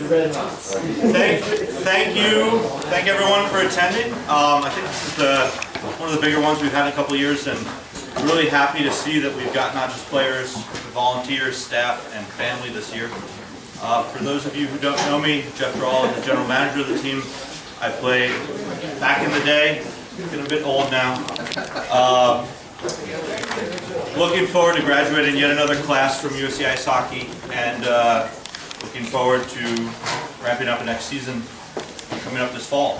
Thank everyone for attending. I think this is one of the bigger ones we've had in a couple of years, and really happy to see that we've got not just players, but volunteers, staff, and family this year. For those of you who don't know me, Jeff Drawl is the general manager of the team. I played back in the day, getting a bit old now. Looking forward to graduating yet another class from USC Ice Hockey, and looking forward to wrapping up the next season coming up this fall.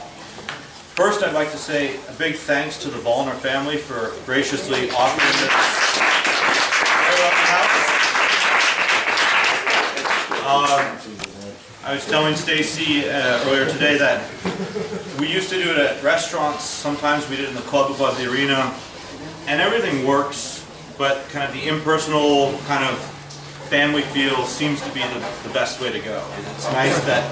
First, I'd like to say a big thanks to the Vollner family for graciously offering this I was telling Stacy earlier today that we used to do it at restaurants. Sometimes we did it in the club above the arena, and everything works, but kind of the impersonal kind of family feel seems to be the best way to go. It's nice that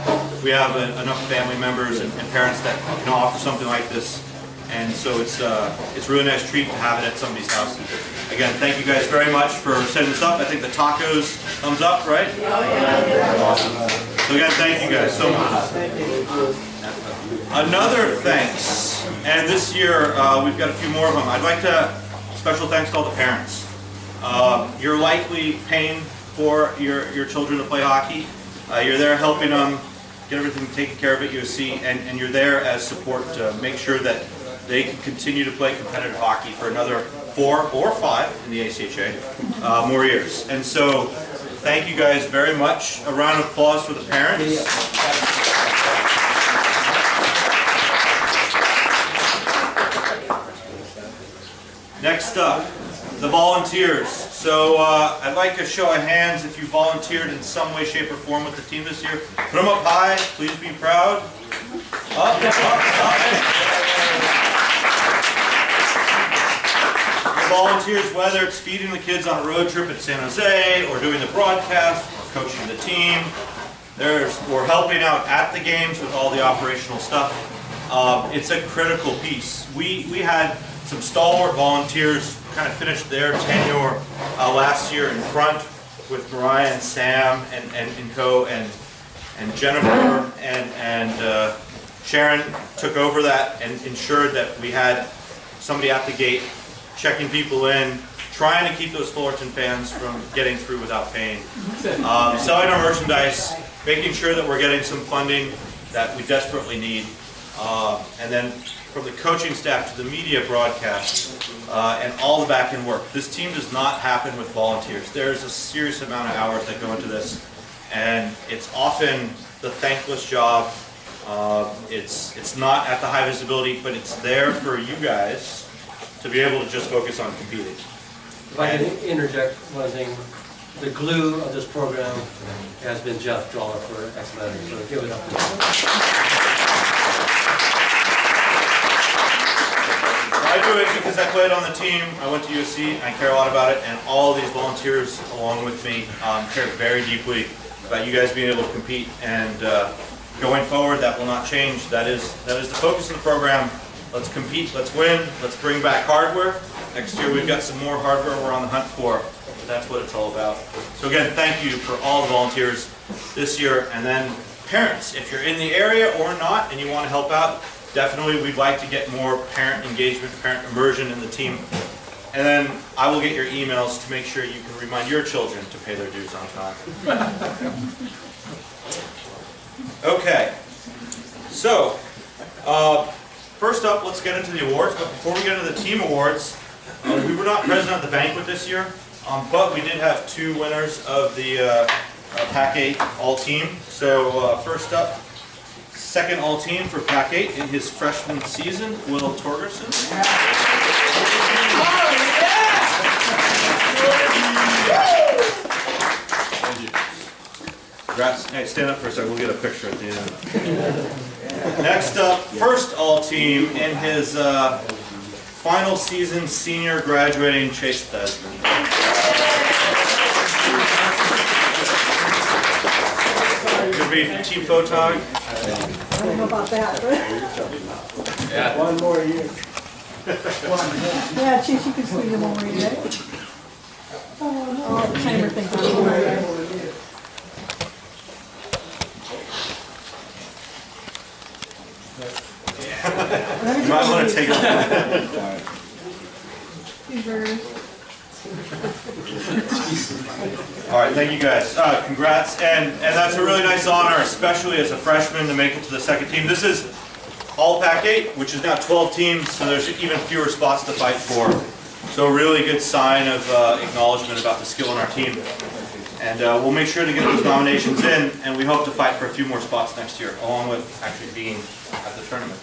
we have enough family members and parents that can offer something like this, and so it's a really nice treat to have it at somebody's house. Again, thank you guys very much for setting this up. I think the tacos, thumbs up, right? Awesome. So again, thank you guys so much. Another thanks, and this year we've got a few more of them. I'd like to special thanks to all the parents. You're likely paying for your children to play hockey. You're there helping them get everything taken care of at USC, and you're there as support to make sure that they can continue to play competitive hockey for another 4 or 5 in the ACHA more years. And so thank you guys very much. A round of applause for the parents. Next up, the volunteers. So I'd like a show of hands if you volunteered in some way, shape, or form with the team this year. Put them up high. Please be proud. Up, up, up. The volunteers, whether it's feeding the kids on a road trip at San Jose, or doing the broadcast, or coaching the team, or helping out at the games with all the operational stuff. It's a critical piece. We had some stalwart volunteers kind of finished their tenure last year in front with Mariah and Sam and Co. and Jennifer and Sharon took over that and ensured that we had somebody at the gate checking people in, trying to keep those Fullerton fans from getting through without paying, selling our merchandise, making sure that we're getting some funding that we desperately need, and then from the coaching staff to the media broadcast and all the back-end work. This team does not happen with volunteers. There's a serious amount of hours that go into this, and it's often the thankless job. It's not at the high visibility, but it's there for you guys to be able to just focus on competing. If I can interject one thing, the glue of this program has been Jeff Drawl for X amount of years, so give it up to him. I do it because I played on the team. I went to USC. I care a lot about it, and all of these volunteers along with me care very deeply about you guys being able to compete. And going forward, that will not change. That is the focus of the program. Let's compete. Let's win. Let's bring back hardware. Next year, we've got some more hardware we're on the hunt for. But that's what it's all about. So again, thank you for all the volunteers this year, and then parents, if you're in the area or not, and you want to help out. Definitely, we'd like to get more parent engagement, parent immersion in the team. And then I will get your emails to make sure you can remind your children to pay their dues on time. Okay, so first up, let's get into the awards. But before we get into the team awards, we were not present at the banquet this year, but we did have 2 winners of the Pac 8 All-Team. So first up, second All-Team for Pac 8 in his freshman season, Will Torgerson. Congrats. Hey, stand up for a second. We'll get a picture at the end. Next up, first All-Team in his final season, senior graduating Chase Thesman. Could be team photog. I don't know about that. Yeah. One more year. Yeah, Chase, you can squeeze them over here. Oh, the timer thing. Yeah. You might want to take a look. All right, thank you guys. Congrats, and that's a really nice honor, especially as a freshman, to make it to the second team. This is all Pac-8, which is now 12 teams, so there's even fewer spots to fight for. So a really good sign of acknowledgement about the skill in our team. And we'll make sure to get those nominations in, and we hope to fight for a few more spots next year, along with actually being at the tournament.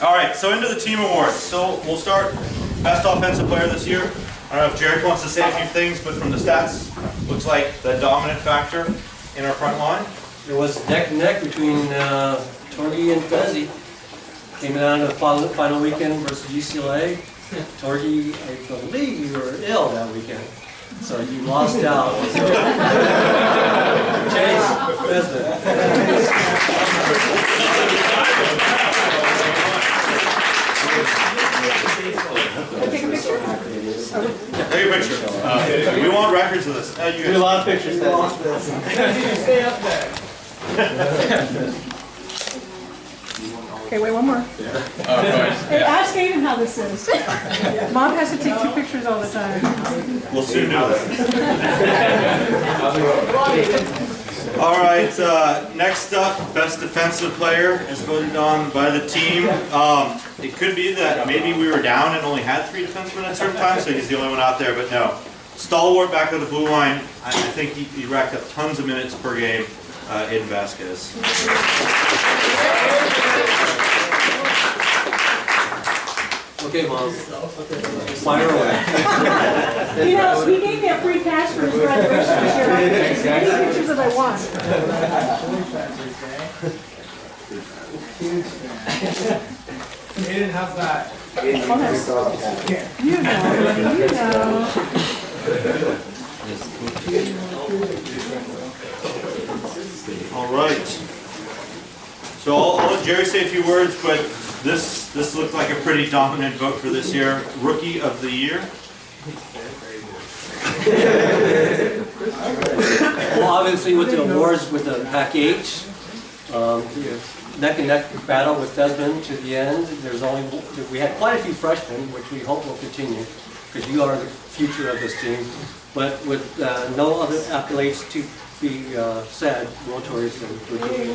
All right, so into the team awards. So we'll start best offensive player this year. I don't know if Jarek wants to say a few things, but from the stats, looks like the dominant factor in our front line. It was neck and neck between Torgy and Fezzi. Came down to the final weekend versus UCLA. Torgy, I believe you were ill that weekend, so you lost out. Chase, Desmond. Take a picture? Take a picture. We want records of this. You Do a lot of pictures. Stay up there. Okay, wait, one more. Hey, ask Aiden how this is. Mom has to take 2 pictures all the time. We'll soon do that. All right, next up, best defensive player is voted on by the team. It could be that maybe we were down and only had 3 defensemen at certain times, so he's the only one out there, but no. Stalwart back of the blue line, I think he racked up tons of minutes per game, Aiden Vasquez. Okay, Mom. Fire away. You know, he gave me a free pass for his graduation this year. I can take as many pictures as I want. Aiden, how's that? You know. All right. So I'll let Jerry say a few words, but this looked like a pretty dominant vote for this year. Rookie of the Year. Well, obviously with the awards with the Pac-8, neck and neck battle with Desmond to the end. We had quite a few freshmen, which we hope will continue, because you are the future of this team. But with no other accolades to be said, World Tour is the rookie.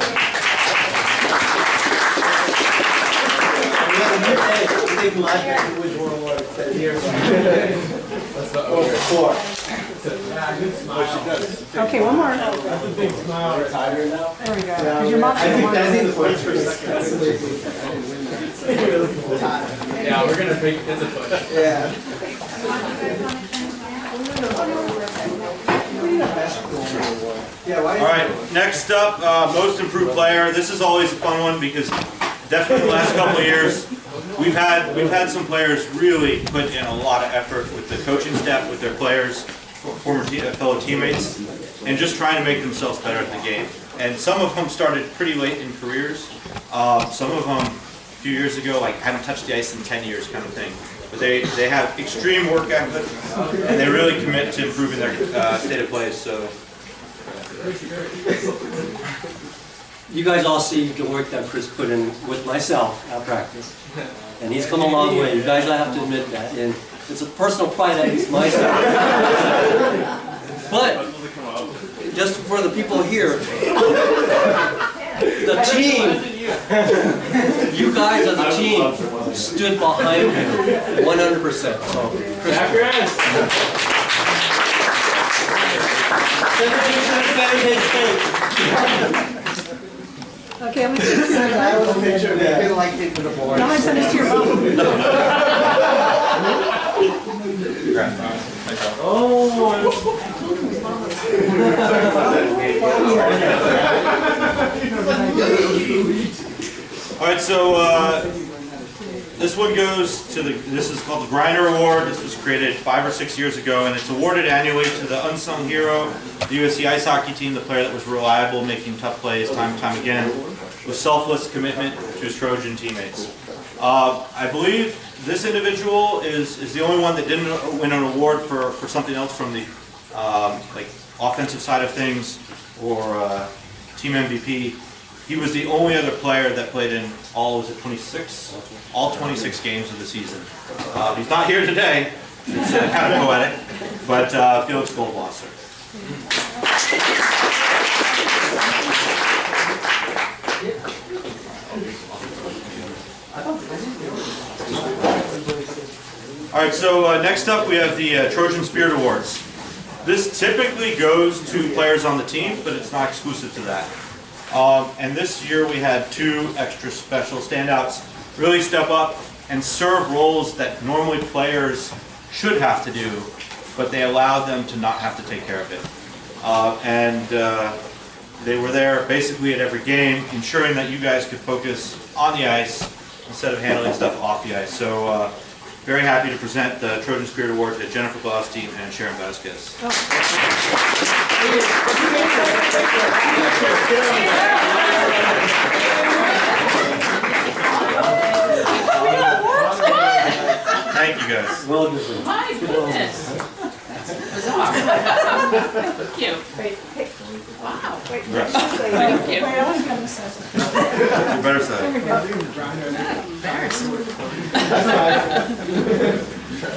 Which one was it? Here. That's the four. Okay, one more. That's a big smile. Retired now? There we go. Because your mom's going to want I think the it. points for second. Yeah, we're gonna pick. It's a push. Yeah. All right, next up, most improved player. This is always a fun one because definitely the last couple of years, we've had some players really put in a lot of effort with the coaching staff, with their players, former fellow teammates, and just trying to make themselves better at the game. And some of them started pretty late in careers. Some of them a few years ago, like hadn't touched the ice in 10 years kind of thing. But they have extreme work ethic, and they really commit to improving their state of play. So. You guys all see the work that Chris put in with myself at practice. And he's come a long way. You guys, I have to admit that. And it's a personal pride that he's myself. But, just for the people here, the team, you guys as a team stood behind him 100%. So, Chris. Okay, I'm going to send this to you. That was a picture of me. I didn't like it to the board. I'm going to send this to your mom. All right, so this one goes to this is called the Griner Award. This was created 5 or 6 years ago, and it's awarded annually to the unsung hero, the USC ice hockey team, the player that was reliable, making tough plays time and time again, with selfless commitment to his Trojan teammates. I believe this individual is the only one that didn't win an award for something else from the like offensive side of things or team MVP. He was the only other player that played in all 26 games of the season. He's not here today. It's kind of poetic, but Felix Goldwasser. All right, so next up we have the Trojan Spirit Awards. This typically goes to players on the team, but it's not exclusive to that. And this year we had 2 extra special standouts really step up and serve roles that normally players should have to do, but they allowed them to not have to take care of it. They were there basically at every game, ensuring that you guys could focus on the ice instead of handling stuff off the ice. So very happy to present the Trojan Spirit Award to Jennifer Blaustein and Sharon Vasquez. Thank you guys. Well deserved. My goodness. That's bizarre. Thank you. Wow. Wait, Thank you. I was going to say something. You better say. Embarrassing.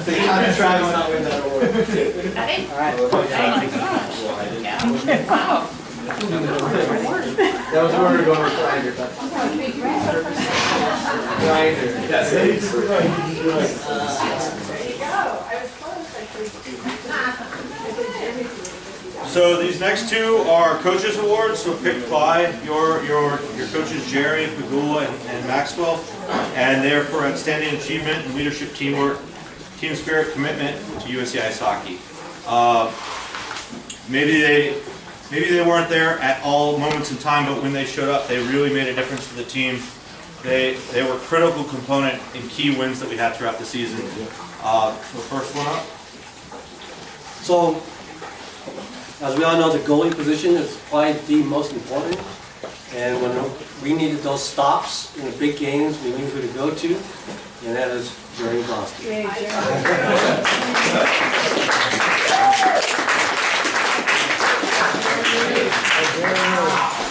So you have to try to not win that award. Ready? Oh my gosh. Yeah. Wow. That was where we were going with grinder. Grinder. Yes. There you go. I was close, So these next 2 are coaches awards, so picked by your coaches Jerry, Pagula, and Maxwell, and they're for outstanding achievement and leadership, teamwork, team spirit, commitment to USC Ice Hockey. Maybe they weren't there at all moments in time, but when they showed up, they really made a difference for the team. They were a critical component in key wins that we had throughout the season. So first one up. So, as we all know, the goalie position is probably the most important. And when we needed those stops in the big games, we knew who to go to, and that is Jerry Boston. Yay, Jerry.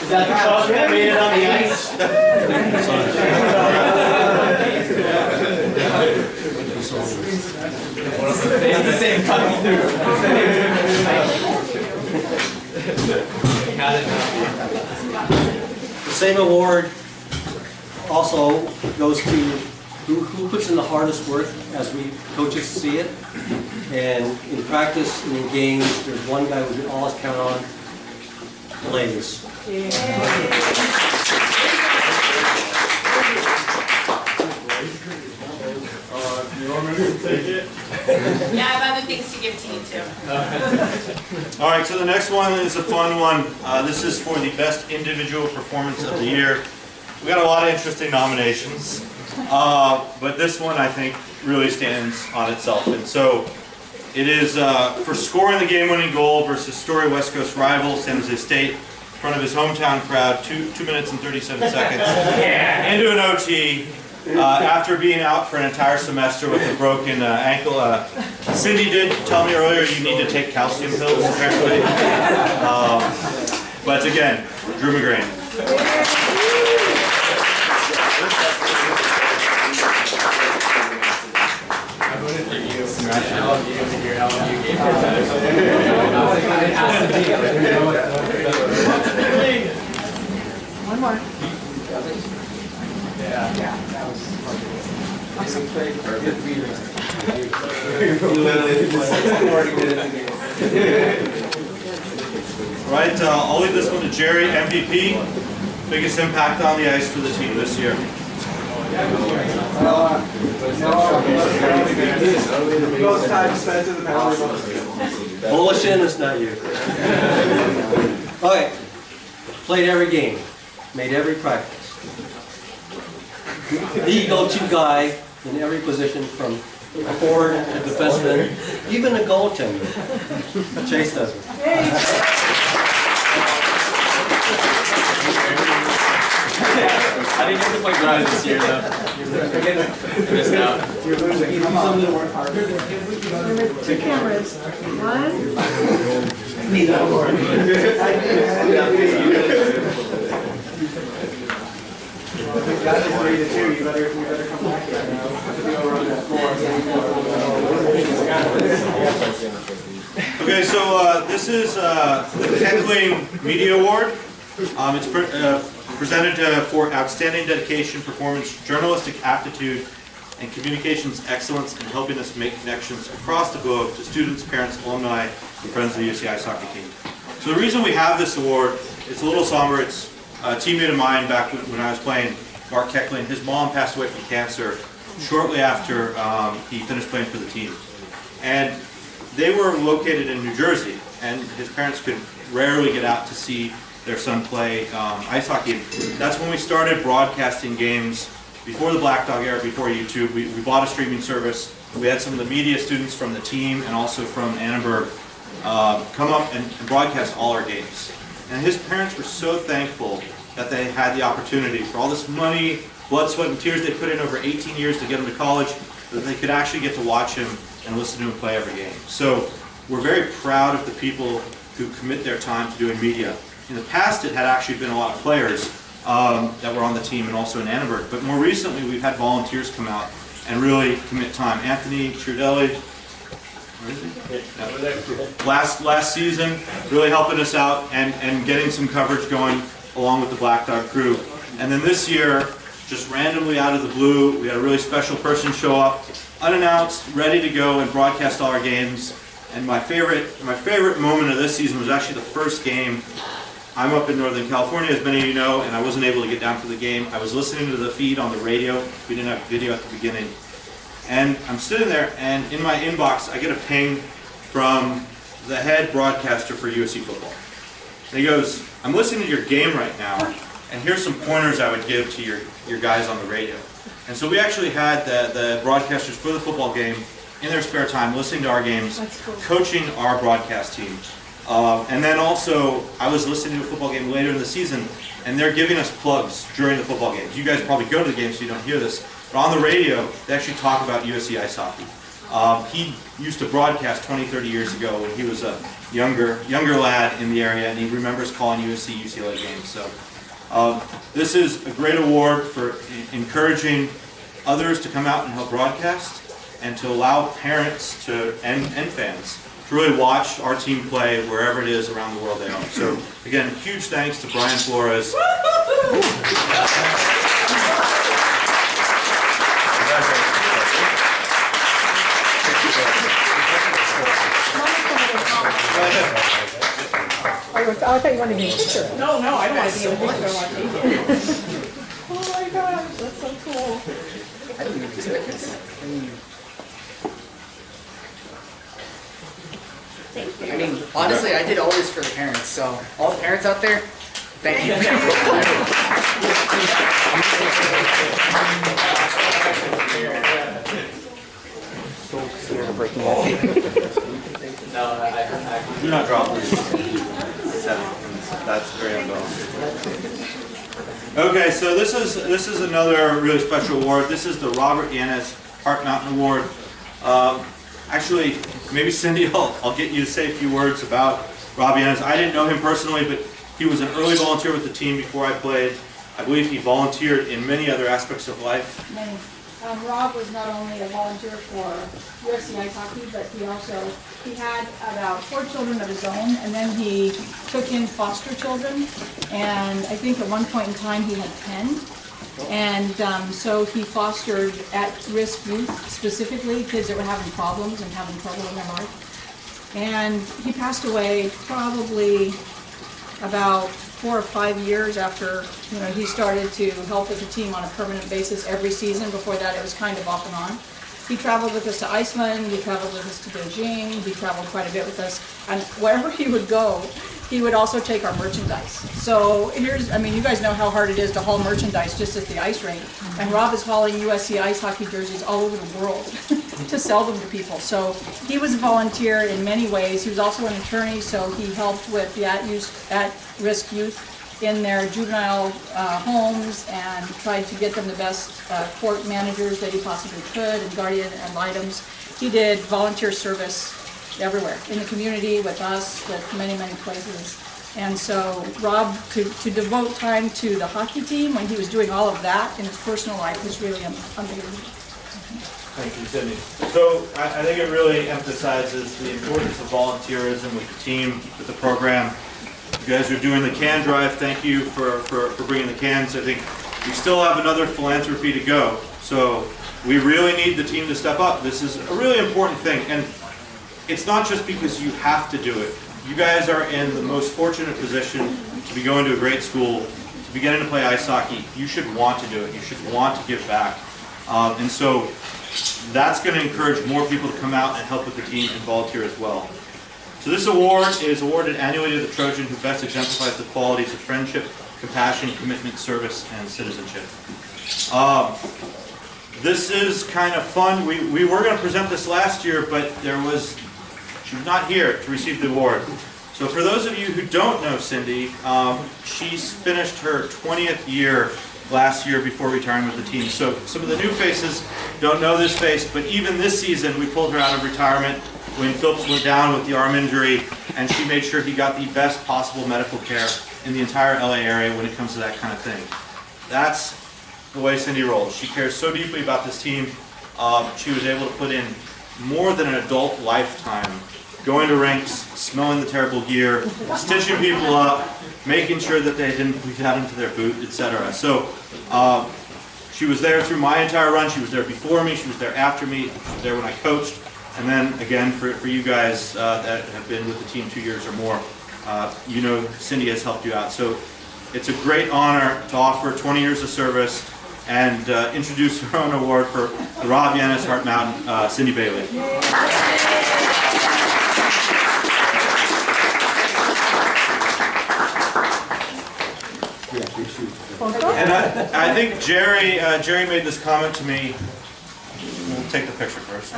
Is that the coach that made it on the ice? It's the same coming through. The same award also goes to who puts in the hardest work as we coaches see it. And in practice and in games, there's one guy we can always count on, Blaze. Yeah, I have other things to give to you too. All right, so the next one is a fun one. This is for the best individual performance of the year. We got a lot of interesting nominations, but this one I think really stands on itself. And so it is for scoring the game-winning goal versus Story West Coast rival San Jose State in front of his hometown crowd, 2 minutes and 37 seconds into an OT. After being out for an entire semester with a broken ankle. Cindy did tell me earlier you need to take calcium pills, apparently. But again, Drew McGrain. One more. Right, I'll leave this one to Jerry, MVP. Biggest impact on the ice for the team this year. Bulletin is not you. Okay. Played every game. Made every practice. The go-to guy in every position from forward to defenseman, even a goaltender. Chase does it. I didn't get to play drive this year though. Missed out. Remember, 2 cameras. 1. you to two. You better come back here now. Okay, so this is the Heckling Media Award. It's presented for outstanding dedication, performance, journalistic aptitude, and communications excellence in helping us make connections across the globe to students, parents, alumni, and friends of the USC Ice Hockey team. So the reason we have this award, it's a little somber. It's a teammate of mine back when I was playing, Mark Heckling. His mom passed away from cancer shortly after he finished playing for the team. And they were located in New Jersey, and his parents could rarely get out to see their son play ice hockey. That's when we started broadcasting games before the Black Dog era, before YouTube. We bought a streaming service. We had some of the media students from the team and also from Annenberg come up and broadcast all our games. And his parents were so thankful that they had the opportunity for all this money, blood, sweat, and tears they put in over 18 years to get him to college, that they could actually get to watch him and listen to him play every game. So we're very proud of the people who commit their time to doing media. In the past, it had actually been a lot of players that were on the team and also in Annenberg. But more recently, we've had volunteers come out and really commit time. Anthony Trudelli, where is he? Last season, really helping us out and getting some coverage going along with the Black Dog crew. And then this year, just randomly out of the blue, we had a really special person show up, unannounced, ready to go and broadcast all our games. And my favorite moment of this season was actually the first game. I'm up in Northern California, as many of you know, and I wasn't able to get down for the game. I was listening to the feed on the radio. We didn't have video at the beginning. And I'm sitting there, and in my inbox, I get a ping from the head broadcaster for USC football. And he goes, "I'm listening to your game right now, and here's some pointers I would give to your guys on the radio." And so we actually had the broadcasters for the football game in their spare time, listening to our games, coaching our broadcast team. And then also, I was listening to a football game later in the season, and they're giving us plugs during the football games. You guys probably go to the game, so you don't hear this. But on the radio, they actually talk about USC Ice Hockey. He used to broadcast 20, 30 years ago when he was a younger lad in the area, and he remembers calling USC UCLA games. So this is a great award for encouraging others to come out and help broadcast, and to allow parents and fans to really watch our team play wherever it is around the world they are. So again, huge thanks to Brian Flores. I thought you wanted to be a picture. No, I don't want to be a picture. I want to be here. Oh my gosh, that's so cool. I didn't even expect this. I mean, honestly, I did all this for the parents, so all the parents out there, thank you. So scared of breaking that. Do not drop this. That's very unbalanced. Okay, so this is another really special award. This is the Robert Yanez Heart Mountain Award. Actually, maybe Cindy, I'll get you to say a few words about Rob Yanez. I didn't know him personally, but he was an early volunteer with the team before I played. I believe he volunteered in many other aspects of life. Many. Rob was not only a volunteer for USC Ice Hockey, but he had about 4 children of his own, and then he took in foster children, and I think at one point in time he had 10. And so he fostered at-risk youth, specifically kids that were having problems and having trouble in their life. And he passed away probably about 4 or 5 years after he started to help with the team on a permanent basis every season. Before that, it was kind of off and on. He traveled with us to Iceland, he traveled with us to Beijing, he traveled quite a bit with us, and wherever he would go, he would also take our merchandise. So you guys know how hard it is to haul merchandise just at the ice rink, and Rob is hauling USC Ice Hockey jerseys all over the world to sell them to people. So he was a volunteer in many ways. He was also an attorney, so he helped with the at-risk youth in their juvenile homes and tried to get them the best court managers that he possibly could, and guardian ad litems. He did volunteer service everywhere, in the community, with us, with many, many places. And so Rob, to devote time to the hockey team when he was doing all of that in his personal life was really unbelievable. Thank you, Cindy. So I think it really emphasizes the importance of volunteerism with the team, with the program. You guys are doing the can drive. Thank you for bringing the cans. I think we still have another philanthropy to go. So we really need the team to step up. This is a really important thing. And it's not just because you have to do it. You guys are in the most fortunate position to be going to a great school, to be getting to play ice hockey. You should want to do it. You should want to give back. And so that's going to encourage more people to come out and help with the team and volunteer as well. So this award is awarded annually to the Trojan who best exemplifies the qualities of friendship, compassion, commitment, service, and citizenship. This is kind of fun. We were going to present this last year, but she was not here to receive the award. So for those of you who don't know Cindy, she's finished her 20th year last year before retiring with the team. So some of the new faces don't know this face, but even this season we pulled her out of retirement when Phillips went down with the arm injury, and she made sure he got the best possible medical care in the entire LA area when it comes to that kind of thing. That's the way Cindy rolls. She cares so deeply about this team. She was able to put in more than an adult lifetime going to rinks, smelling the terrible gear, stitching people up, making sure that they didn't bleed out into their boot, etc. So she was there through my entire run. She was there before me. She was there after me. She was there when I coached. And then again, for you guys that have been with the team 2 years or more, you know Cindy has helped you out. So it's a great honor to offer 20 years of service and introduce her own award for the Rob Yanis Heart Mountain, Cindy Bailey. And I think Jerry made this comment to me. We'll take the picture first.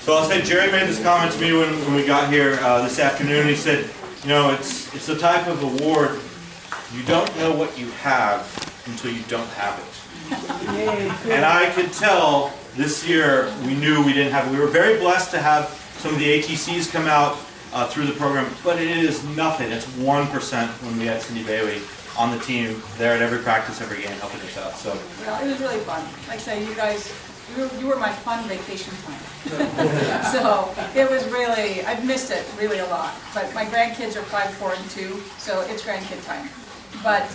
So I'll say Jerry made this comment to me when we got here this afternoon. He said, you know, it's the type of award you don't know what you have until you don't have it. And I could tell this year we knew we didn't have it. We were very blessed to have some of the ATCs come out through the program, but it is nothing. It's 1% when we had Cindy Bailey on the team there at every practice, every game, helping us out. So well, it was really fun. Like I say, you guys, you were my fun vacation time. So it was really, I've missed it really a lot. But my grandkids are 5, 4, and 2, so it's grandkid time. But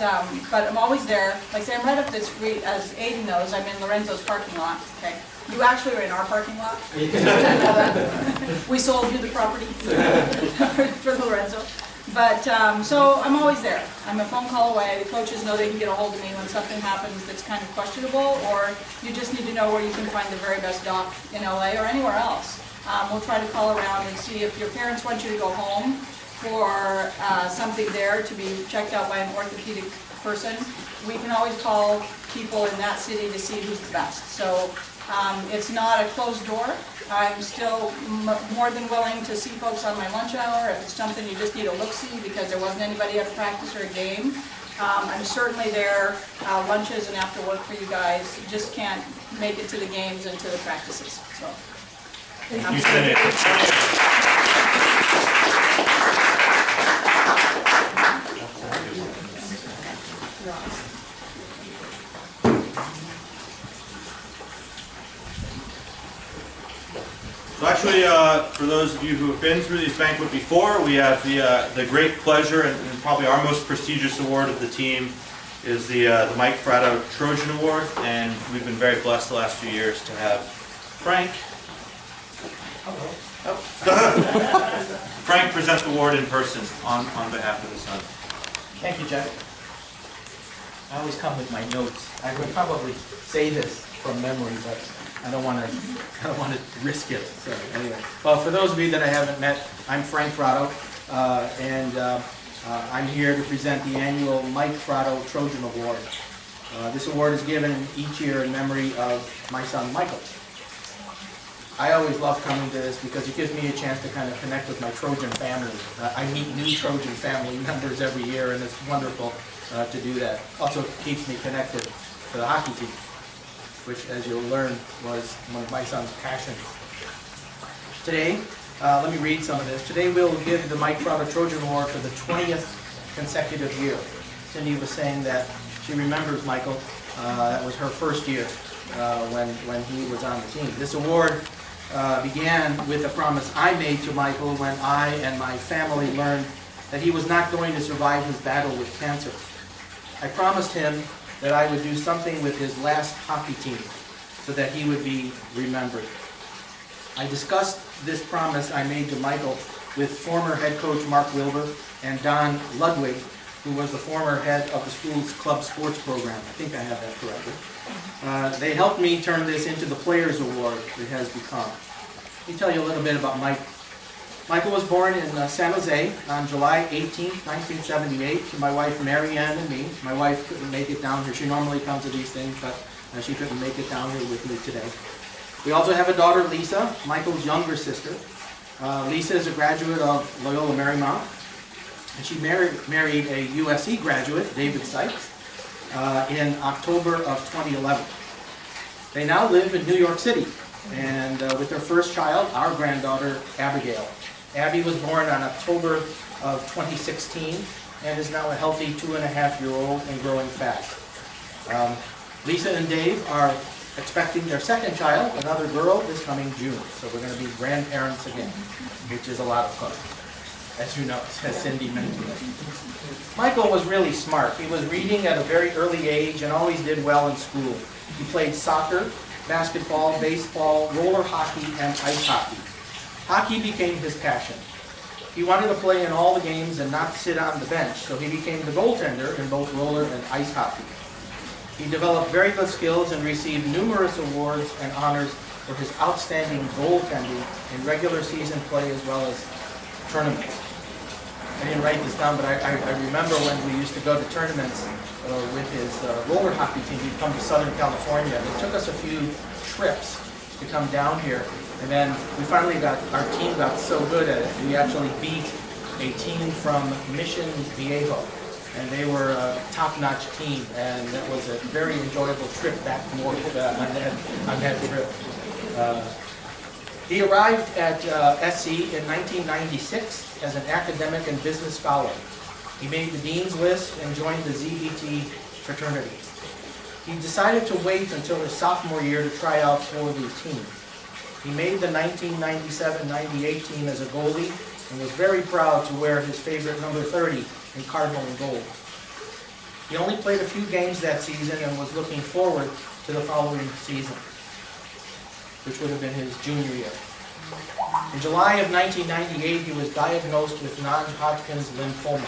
I'm always there. Like I say, I'm right up the street, as Aiden knows, I'm in Lorenzo's parking lot. Okay. You actually were in our parking lot. We sold you the property for Lorenzo. But, so I'm always there. I'm a phone call away. The coaches know they can get a hold of me when something happens that's kind of questionable, or you just need to know where you can find the very best doc in LA or anywhere else. We'll try to call around and see if your parents want you to go home for something there to be checked out by an orthopedic person. We can always call people in that city to see who's the best. So it's not a closed door. I'm still more than willing to see folks on my lunch hour if it's something you just need a look-see because there wasn't anybody at a practice or a game. I'm certainly there, lunches and after work for you guys. You just can't make it to the games and to the practices. So. You said it. So actually, for those of you who have been through these banquets before, we have the great pleasure and probably our most prestigious award of the team is the Mike Fratto Trojan Award, and we've been very blessed the last few years to have Frank. Frank present the award in person on behalf of his son. Thank you, Jeff. I always come with my notes. I would probably say this from memory, but I don't want to risk it. So anyway, well, for those of you that I haven't met, I'm Frank Fratto, and I'm here to present the annual Mike Fratto Trojan Award. This award is given each year in memory of my son Michael. I always love coming to this because it gives me a chance to kind of connect with my Trojan family. I meet new Trojan family members every year, and it's wonderful to do that. Also keeps me connected to the hockey team. which, as you'll learn, was one of my son's passions. Today, let me read some of this. Today we'll give the Mike Frauda Trojan Award for the 20th consecutive year. Cindy was saying that she remembers Michael. That was her first year when he was on the team. This award began with a promise I made to Michael when I and my family learned that he was not going to survive his battle with cancer. I promised him that I would do something with his last hockey team so that he would be remembered. I discussed this promise I made to Michael with former head coach Mark Wilbur and Don Ludwig, who was the former head of the school's club sports program. I think I have that correctly. They helped me turn this into the Players Award it has become. Let me tell you a little bit about Mike. Michael was born in San Jose on July 18, 1978, to my wife Mary Ann and me. My wife couldn't make it down here. She normally comes to these things, but she couldn't make it down here with me today. We also have a daughter, Lisa, Michael's younger sister. Lisa is a graduate of Loyola Marymount, and she married a USC graduate, David Sykes, in October of 2011. They now live in New York City, and with their first child, our granddaughter, Abigail. Abby was born on October of 2016 and is now a healthy 2.5-year-old and growing fast. Lisa and Dave are expecting their second child, another girl, this coming June. So we're going to be grandparents again, which is a lot of fun, as you know, as Cindy mentioned. Michael was really smart. He was reading at a very early age and always did well in school. He played soccer, basketball, baseball, roller hockey, and ice hockey. Hockey became his passion. He wanted to play in all the games and not sit on the bench, so he became the goaltender in both roller and ice hockey. He developed very good skills and received numerous awards and honors for his outstanding goaltending in regular season play as well as tournaments. I didn't write this down, but I remember when we used to go to tournaments with his roller hockey team. He'd come to Southern California. It took us a few trips to come down here, and then we finally our team got so good at it, we actually beat a team from Mission Viejo, and they were a top-notch team, and that was a very enjoyable trip back north on that trip. He arrived at SC in 1996 as an academic and business scholar. He made the dean's list and joined the ZBT fraternity. He decided to wait until his sophomore year to try out for the team. He made the 1997-98 team as a goalie and was very proud to wear his favorite number 30 in cardinal and gold. He only played a few games that season and was looking forward to the following season, which would have been his junior year. In July of 1998, he was diagnosed with non-Hodgkin's lymphoma.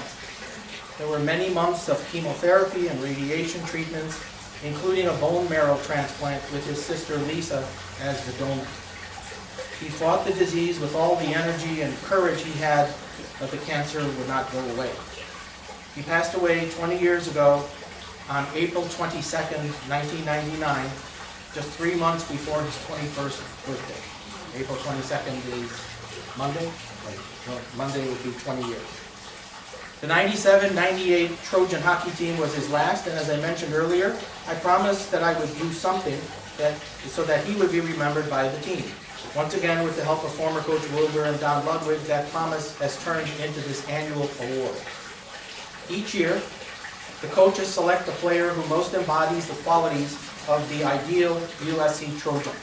There were many months of chemotherapy and radiation treatments, including a bone marrow transplant with his sister Lisa as the donor. He fought the disease with all the energy and courage he had, but the cancer would not go away. He passed away 20 years ago on April 22nd, 1999, just 3 months before his 21st birthday. April 22nd is Monday? No, Monday would be 20 years. The 97-98 Trojan hockey team was his last, and as I mentioned earlier, I promised that I would do something so that he would be remembered by the team. Once again, with the help of former Coach Wilbur and Don Ludwig, that promise has turned into this annual award. Each year, the coaches select a player who most embodies the qualities of the ideal USC Trojan.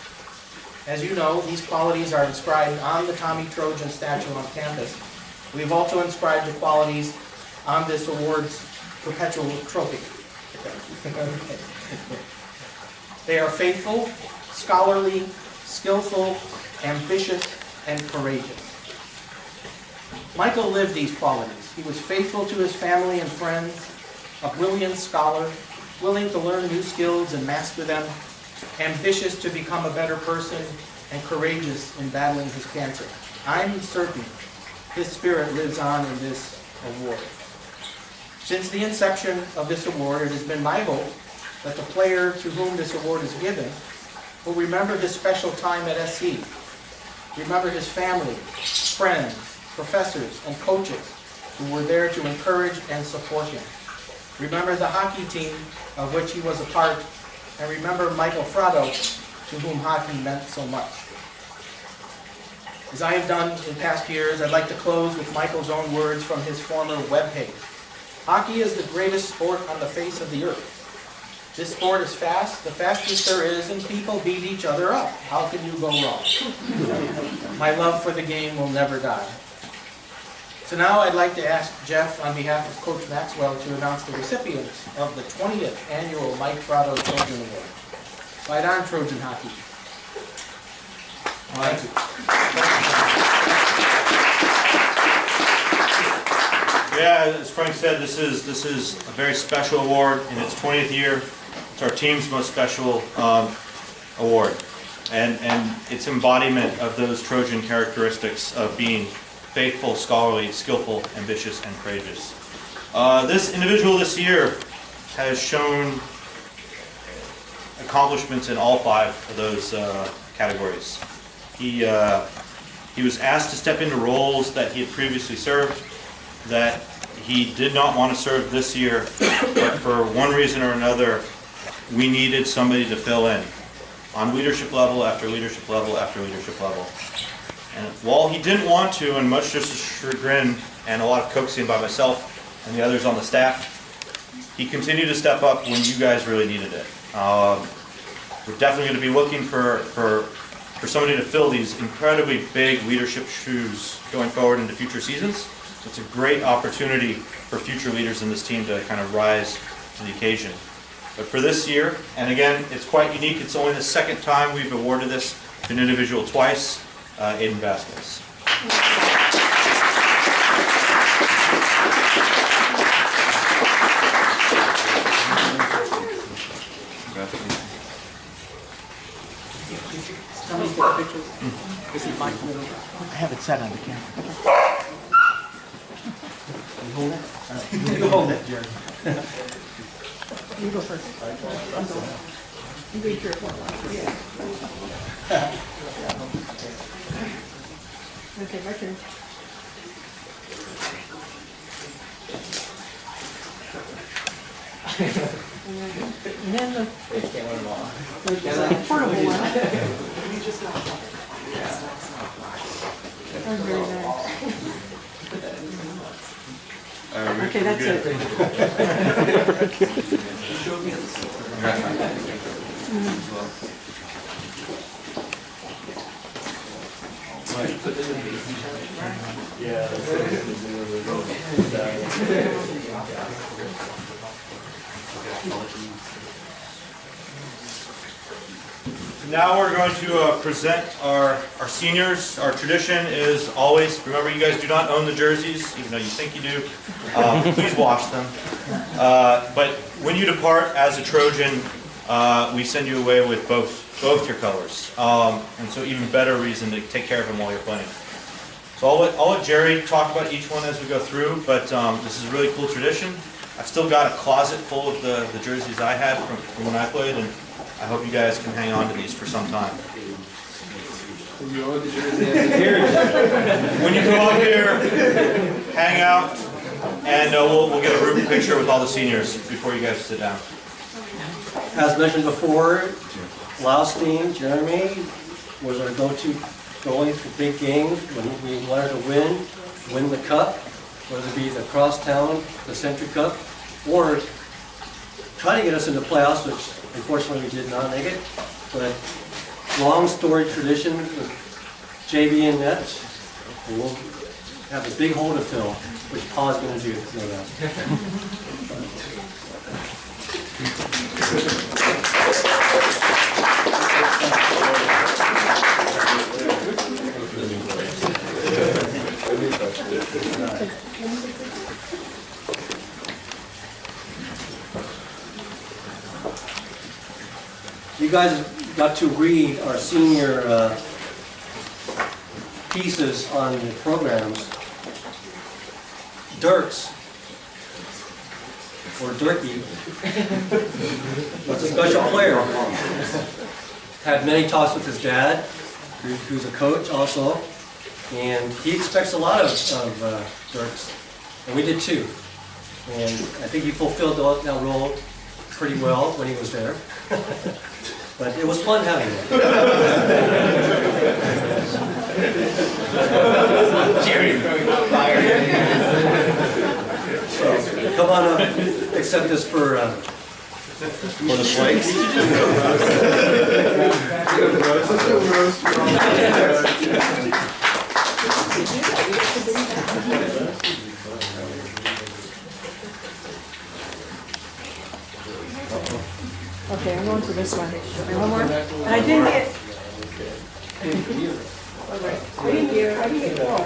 As you know, these qualities are inscribed on the Tommy Trojan statue on campus. We've also inscribed the qualities on this award's perpetual trophy. They are faithful, scholarly, skillful, ambitious, and courageous. Michael lived these qualities. He was faithful to his family and friends, a brilliant scholar, willing to learn new skills and master them, ambitious to become a better person, and courageous in battling his cancer. I'm certain his spirit lives on in this award. Since the inception of this award, it has been my hope that the player to whom this award is given will remember his special time at SC, remember his family, friends, professors, and coaches who were there to encourage and support him. Remember the hockey team of which he was a part and remember Michael Frado, to whom hockey meant so much. As I have done in past years, I'd like to close with Michael's own words from his former webpage. Hockey is the greatest sport on the face of the earth. This sport is fast, the fastest there is, and people beat each other up. How can you go wrong? My love for the game will never die. So now I'd like to ask Jeff, on behalf of Coach Maxwell, to announce the recipients of the 20th Annual Mike Frado Trojan Award. Fight on, Trojan hockey. Thank you. Yeah, as Frank said, this is a very special award in its 20th year. It's our team's most special award, and its embodiment of those Trojan characteristics of being faithful, scholarly, skillful, ambitious, and courageous. This individual this year has shown accomplishments in all 5 of those categories. He was asked to step into roles that he had previously served, that he did not want to serve this year, but for one reason or another, we needed somebody to fill in on leadership level after leadership level after leadership level. And while he didn't want to, and much to his chagrin and a lot of coaxing by myself and the others on the staff, he continued to step up when you guys really needed it. We're definitely going to be looking for somebody to fill these incredibly big leadership shoes going forward into future seasons. So it's a great opportunity for future leaders in this team to kind of rise to the occasion. But for this year, and again, it's quite unique. It's only the 2nd time we've awarded this to an individual twice, Aiden Vasquez. I have it set on the camera. You hold it? All right. You hold it, Jerry. You go first. I'll go. You read your report. Yeah. Okay, my turn. And then the portable one. That was very nice. Okay, that's Now we're going to present our seniors. Our tradition is always, remember, you guys do not own the jerseys, even though you think you do. Please wash them. But when you depart as a Trojan, we send you away with both your colors. And so even better reason to take care of them while you're playing. So I'll let Jerry talk about each one as we go through, but this is a really cool tradition. I've still got a closet full of the jerseys I had from when I played, and I hope you guys can hang on to these for some time. When you go up here, hang out, and we'll get a group picture with all the seniors before you guys sit down. As mentioned before, Laustein, Jeremy, was our go-to goalie for big games when we wanted to win the cup, whether it be the crosstown, the Century Cup, or try to get us into playoffs, which unfortunately we did not make it. But long storied tradition with JV and net, and we'll have a big hole to fill, which Paul's going to do, no doubt. You guys got to read our senior pieces on the programs. Dirks, or Dirkie, was a special player. Had many talks with his dad, who's a coach also, and he expects a lot of Dirks, and we did too. And I think he fulfilled that role pretty well when he was there. But it was fun having him. Jerry throwing out fire. So, come on up, accept this for the plates. Okay, I'm going to this one. One more? And I didn't get. Thank you. I didn't get full.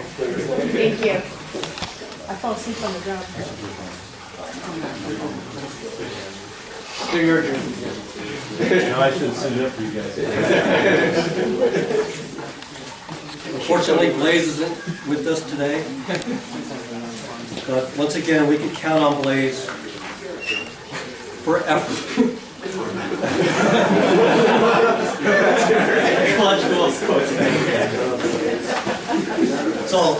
Thank you. I fell asleep on the ground. Do your turn. No, I should sit up for you guys. Unfortunately, Blaze isn't with us today. But once again, we can count on Blaze for effort. So,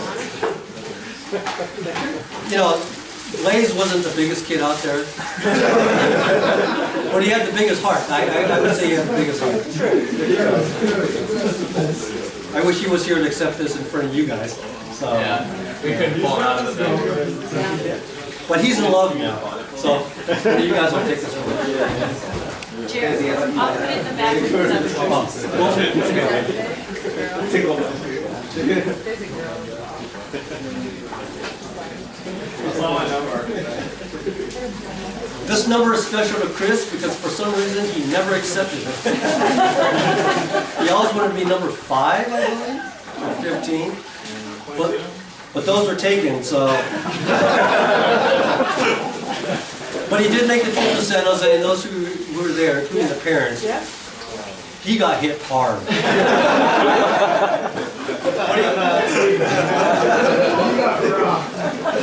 you know, Blaze wasn't the biggest kid out there, but he had the biggest heart. I would say he had the biggest heart. I wish he was here to accept this in front of you guys. So. Yeah, we couldn't pull him out of the bed. But he's in love now, so you guys will take this one. Cheers. I'll put it in the bag. This number is special to Chris because for some reason he never accepted it. He always wanted to be number 5, I believe, or 15. But those were taken, so. But he did make the trip to San Jose, and those who were there, including the parents, he got hit hard.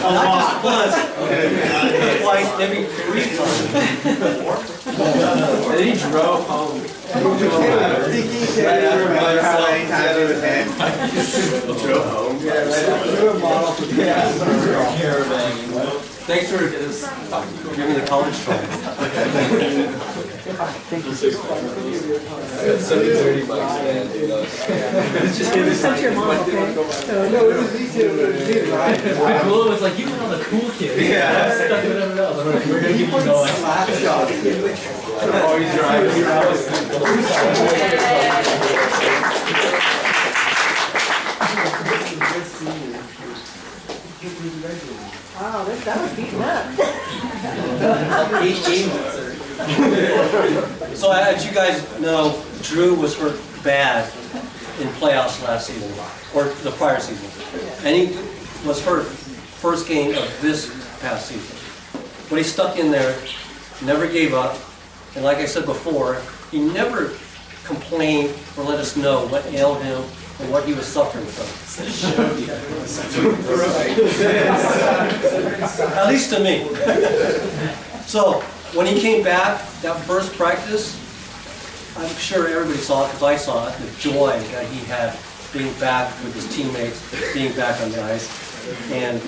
Not just once, twice, maybe 3 times. And he drove home. Thanks for giving me the college try. Such your mom, okay? Cool, it was like, you found the cool kid. Yeah. Stuck with everyone else. We're going to keep you going. Always driving. Wow, that was beaten up. So as you guys know, Drew was hurt bad in playoffs last season, or the prior season. And he was hurt first game of this past season. But he stuck in there, never gave up, and like I said before, he never complained or let us know what ailed him and what he was suffering from. At least to me. So when he came back, that first practice, I'm sure everybody saw it because I saw it, the joy that he had being back with his teammates, being back on the ice, and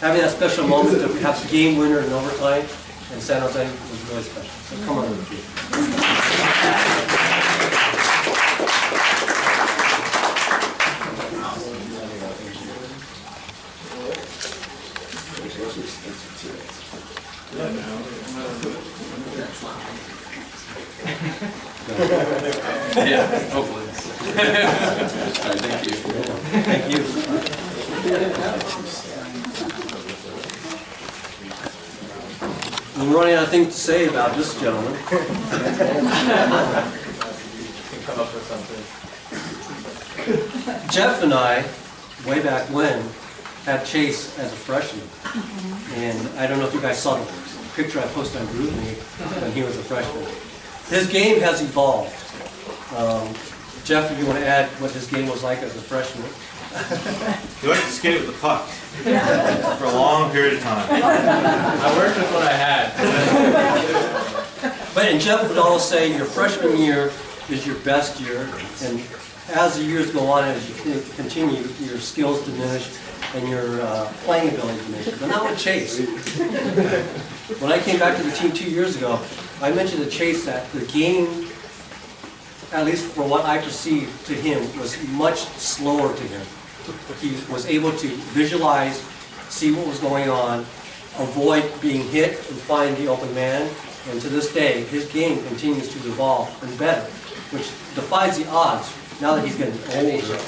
having that special moment to have the game winner in overtime in San Jose was really special. So come on over, Drew. Yeah, hopefully. All right, thank you. Thank you. I'm running out of things to say about this gentleman. Can come up with something. Jeff and I, way back when, had Chase as a freshman. And I don't know if you guys saw the picture I posted on GroupMe when he was a freshman. His game has evolved. Jeff, if you want to add what his game was like as a freshman. He liked to skate with the puck for a long period of time. I worked with what I had. But and Jeff would always say your freshman year is your best year, and as the years go on, as you continue, your skills diminish and your playing ability diminishes. But not with Chase. When I came back to the team 2 years ago, I mentioned to Chase that the game, at least for what I perceived to him, was much slower to him. He was able to visualize, see what was going on, avoid being hit and find the open man. And to this day, his game continues to evolve and better, which defies the odds now that he's getting older.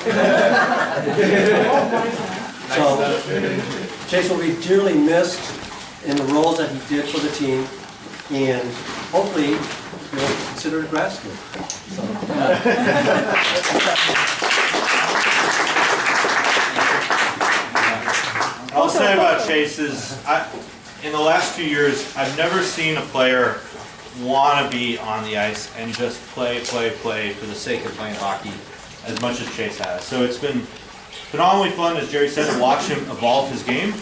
So Chase will be dearly missed in the roles that he did for the team, and hopefully he'll consider it grad school. So, I'll say about Chase is, in the last 2 years, I've never seen a player want to be on the ice and just play for the sake of playing hockey as much as Chase has. So it's been phenomenally fun, as Jerry said, to watch him evolve his game,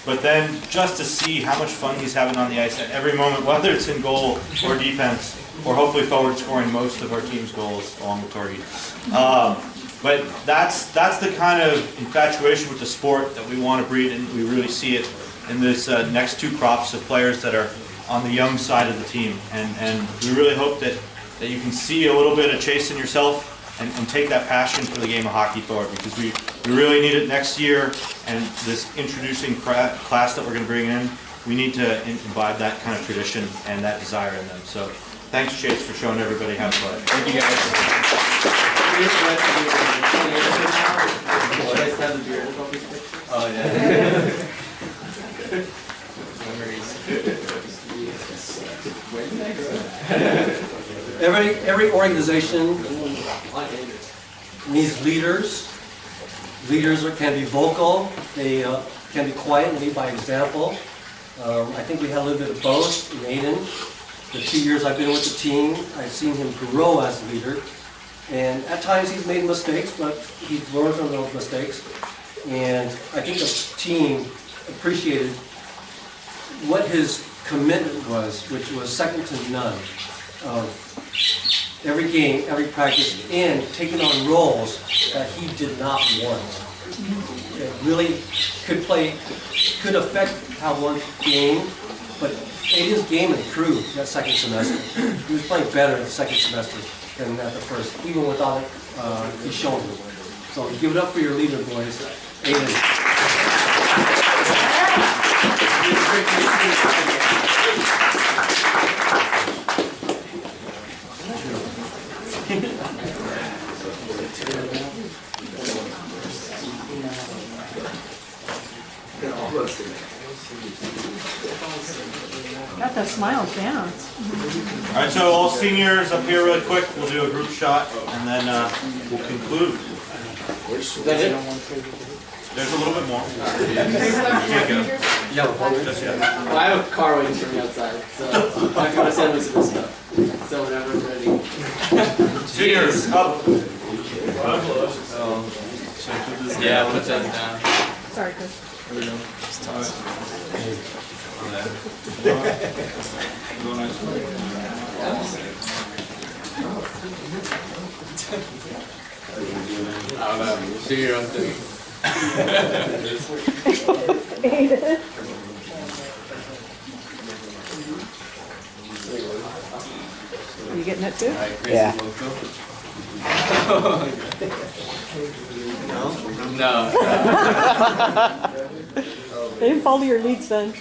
but then just to see how much fun he's having on the ice at every moment, whether it's in goal or defense, or hopefully forward scoring most of our team's goals along with Torgy. But that's the kind of infatuation with the sport that we want to breed, and we really see it in this next two crops of players that are on the young side of the team. And we really hope that you can see a little bit of Chase in yourself and take that passion for the game of hockey forward, because we really need it next year, and this introducing class that we're going to bring in, we need to imbibe that kind of tradition and that desire in them. So thanks, Chase, for showing everybody how to play. Thank you guys. Oh yeah. every organization needs leaders. Leaders can be vocal. They can be quiet and lead by example. I think we had a little bit of both in Aiden. The 2 years I've been with the team, I've seen him grow as a leader. And at times he's made mistakes, but he's learned from those mistakes. And I think the team appreciated what his commitment was, which was second to none. Every game, every practice, and taking on roles that he did not want. It really could affect how one game, but Aiden's game improved that second semester. He was playing better in the second semester than at the first, even without it showing. So give it up for your leader, boys. Aiden. Got that smile down. All right, so all seniors up here really quick. We'll do a group shot, and then we'll conclude. There's a little bit more. You can't go. Just yet. Well, I have a car waiting for me outside, so I'm going to send most of this stuff. So whenever it's ready. Seniors, up. Yeah, put that down. Sorry, Chris. I don't know. Do your own thing. Are you getting it too? Yeah. No. They didn't follow your lead, son.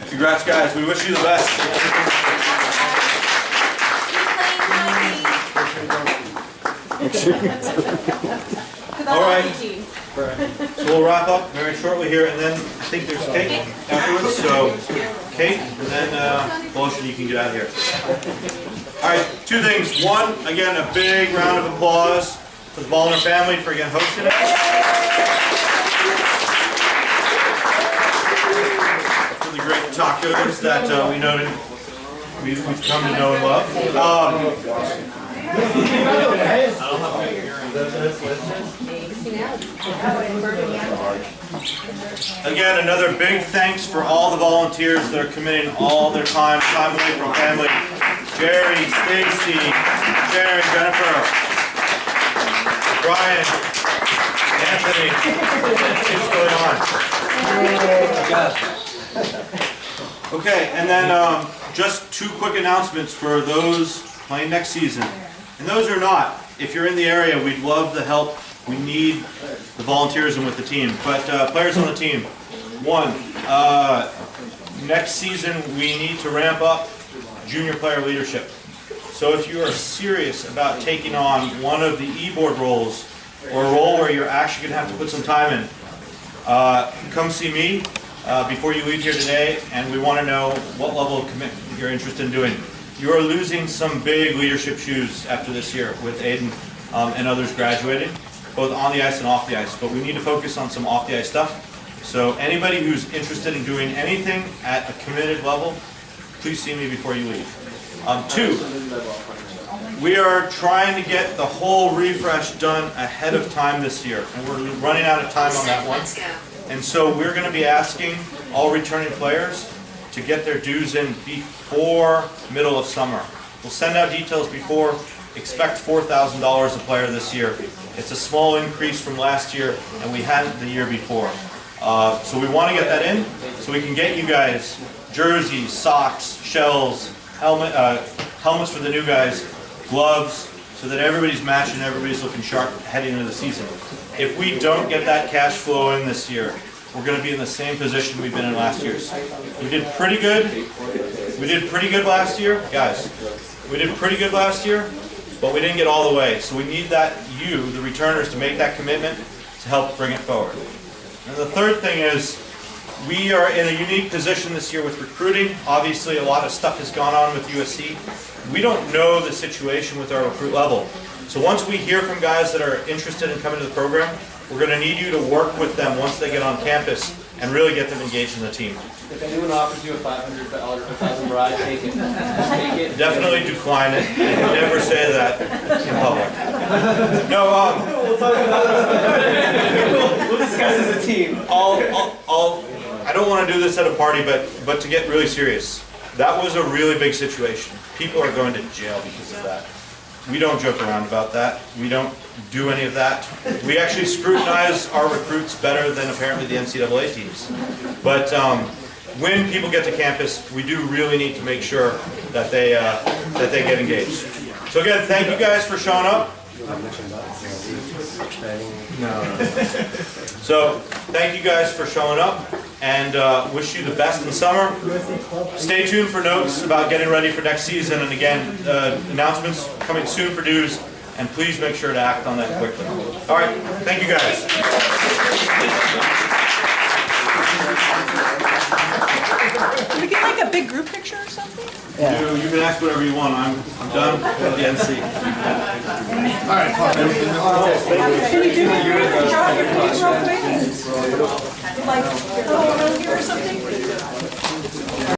Congrats, guys. We wish you the best. All right. So we'll wrap up very shortly here, and then I think there's cake afterwards. So cake, and then Lotion, you can get out of here. All right, two things. One, again, a big round of applause for the Balliner family for again hosting it. For the great tacos that we know we've come to know and love. Again, another big thanks for all the volunteers that are committing all their time away from family. Jerry, Stacy, Sharon, Jennifer, Brian, Anthony, what's going on? Okay, and then just two quick announcements for those playing next season. And those are not. If you're in the area, we'd love the help. We need the volunteerism with the team. But players on the team, one, next season we need to ramp up junior player leadership. So if you are serious about taking on one of the e-board roles, or a role where you're actually going to have to put some time in, come see me before you leave here today, and we want to know what level of commitment you're interested in doing. You are losing some big leadership shoes after this year with Aiden and others graduating, both on the ice and off the ice. But we need to focus on some off the ice stuff. So anybody who's interested in doing anything at a committed level, please see me before you leave. Two, we are trying to get the whole refresh done ahead of time this year, and we're running out of time on that one. And so we're going to be asking all returning players to get their dues in before middle of summer. We'll send out details before. Expect $4,000 a player this year. It's a small increase from last year, and we hadn't the year before. So we want to get that in so we can get you guys jerseys, socks, shells, helmets for the new guys, gloves, so that everybody's matching, everybody's looking sharp heading into the season. If we don't get that cash flow in this year, we're going to be in the same position we've been in last year's. We did pretty good. We did pretty good last year, guys. We did pretty good last year, but we didn't get all the way. So we need that you, the returners, to make that commitment to help bring it forward. And the third thing is, we are in a unique position this year with recruiting. Obviously, a lot of stuff has gone on with USC. We don't know the situation with our recruit level. So once we hear from guys that are interested in coming to the program, we're going to need you to work with them once they get on campus and really get them engaged in the team. If anyone offers you a $500 or $1,000 ride, take it. Take it. Definitely decline it. Never say that in public. No, We'll talk about it. We'll discuss as a team. I don't want to do this at a party, but to get really serious, that was a really big situation. People are going to jail because of that. We don't joke around about that. We don't do any of that. We actually scrutinize our recruits better than apparently the NCAA teams. But when people get to campus, we do really need to make sure that they get engaged. So again, thank you guys for showing up. No. So thank you guys for showing up, and wish you the best in the summer. Stay tuned for notes about getting ready for next season, and again, announcements coming soon for dues, and please make sure to act on that quickly. All right, thank you guys. Can we get like a big group picture or something? You can ask whatever you want. I'm done with the NC. Can you do it? John, can you real quick? Like, go around here or something?